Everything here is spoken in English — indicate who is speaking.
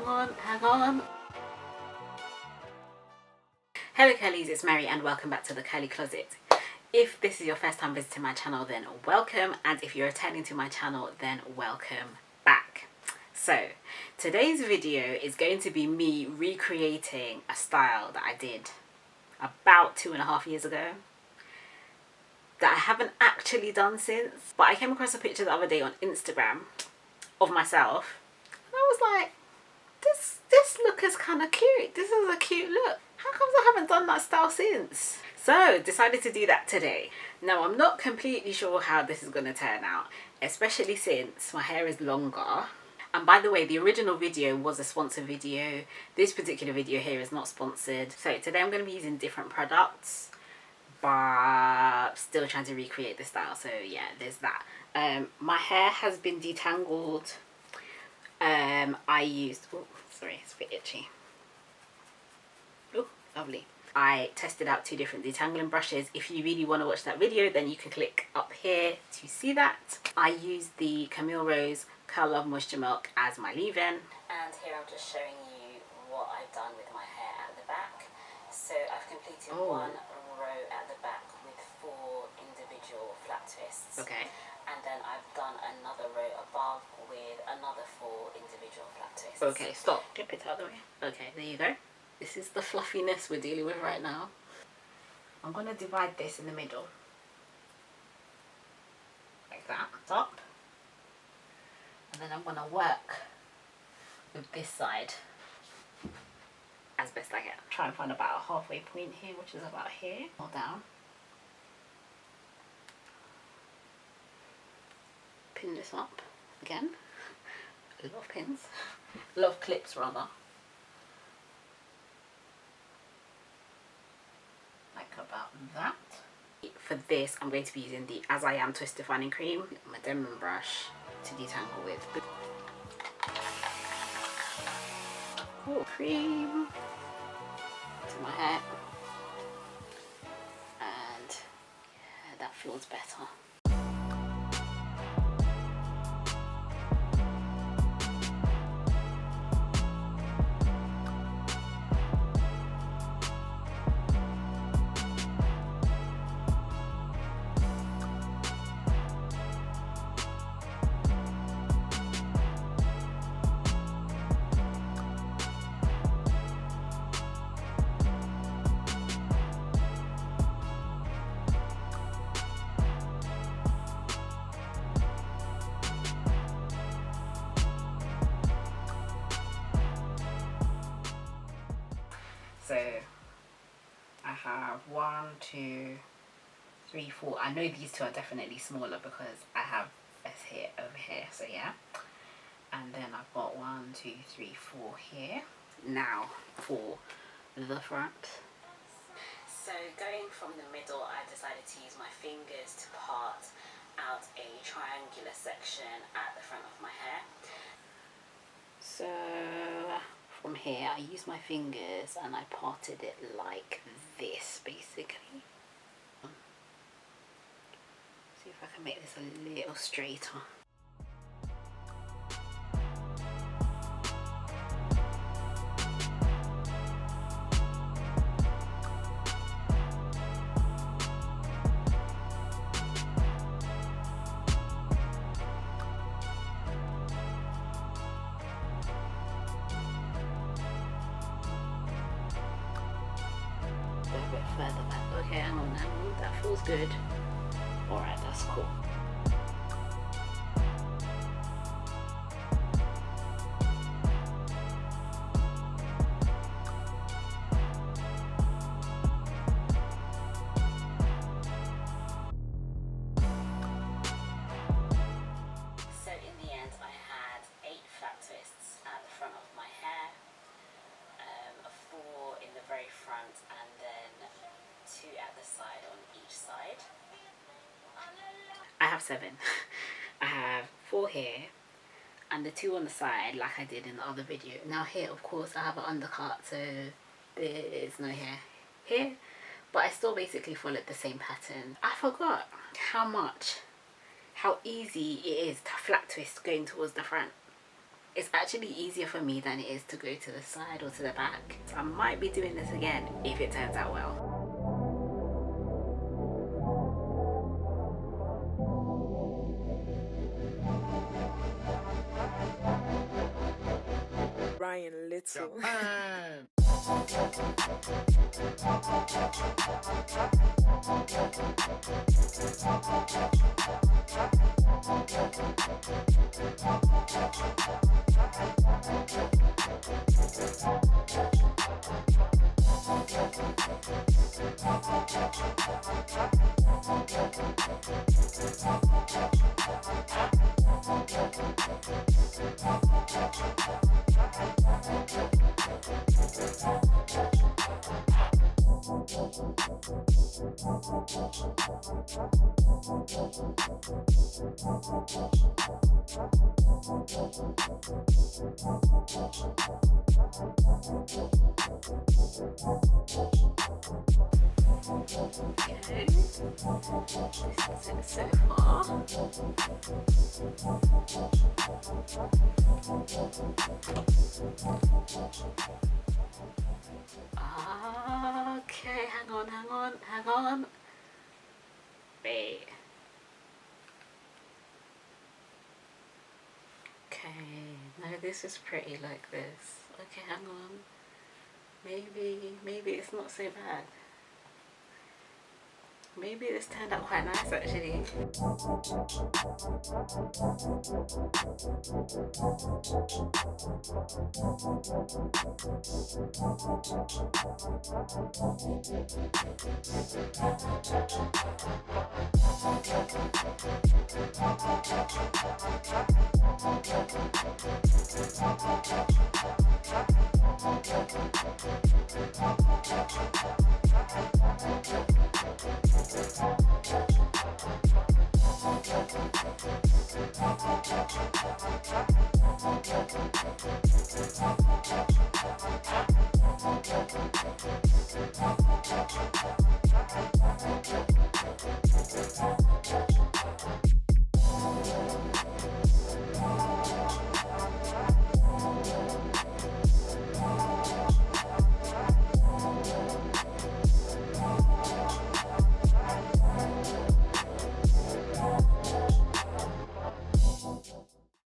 Speaker 1: hang on. Hello curlies, it's Mary and welcome back to the Curly Closet. If this is your first time visiting my channel, then welcome, and if you're returning to my channel, then welcome back. So today's video is going to be me recreating a style that I did about 2.5 years ago that I haven't actually done since, but I came across a picture the other day on Instagram of myself and I was like, this look is kind of cute. This is a cute look. How comes I haven't done that style since? So decided to do that today. Now I'm not completely sure how this is going to turn out, especially since my hair is longer. And by the way, the original video was a sponsored video. This particular video here is not sponsored. So today I'm going to be using different products, but still trying to recreate the style. So yeah, there's that. My hair has been detangled. I used, oh sorry, it's a bit itchy. Oh, lovely. I tested out 2 different detangling brushes. If you really want to watch that video, then you can click up here to see that. I used the Camille Rose COLLAB Moisture Milk as my leave-in. And here I'm just showing you what I've done with my hair at the back. So I've completed 1 row at the back with 4 individual flat twists. Okay. And then I've done another row above with another 4 individual flat twists. Okay, stop. Get it out of the way. Okay, there you go. This is the fluffiness we're dealing with right now. I'm going to divide this in the middle. Like that. Top. And then I'm going to work with this side as best I can. Try and find about a halfway point here, which is about here. Or down. Pin this up again. A lot of pins. A lot of clips rather. Like about that. For this I'm going to be using the As I Am Twist Defining Cream, my Denman Brush to detangle with. Cool. Cream to my hair. And yeah, that feels better. So I have 1, 2, 3, 4. I know these 2 are definitely smaller because I have this here over here. So yeah. And then I've got 1, 2, 3, 4 here. Now for the front. So going from the middle, I decided to use my fingers to part out a triangular section at the front of my hair. So from here I used my fingers and I parted it like this basically. See if I can make this a little straighter. A bit further back. Okay, hang on now. That feels good. Alright, that's cool. So in the end I had 8 flat twists at the front of my hair. 4 in the very front and then 2 at the side on each side. I have 7. I have 4 here and the 2 on the side like I did in the other video. Now here of course I have an undercut, so there is no hair here, but I still basically followed the same pattern. I forgot how easy it is to flat twist going towards the front. it's actually easier for me than it is to go to the side or to the back. So I might be doing this again if it turns out well.
Speaker 2: Ryan Little.
Speaker 1: Okay, this is it so far. Okay, hang on. Wait. Okay, no, this is pretty like this. Okay, hang on. Maybe it's not so bad. Maybe this turned out quite nice actually.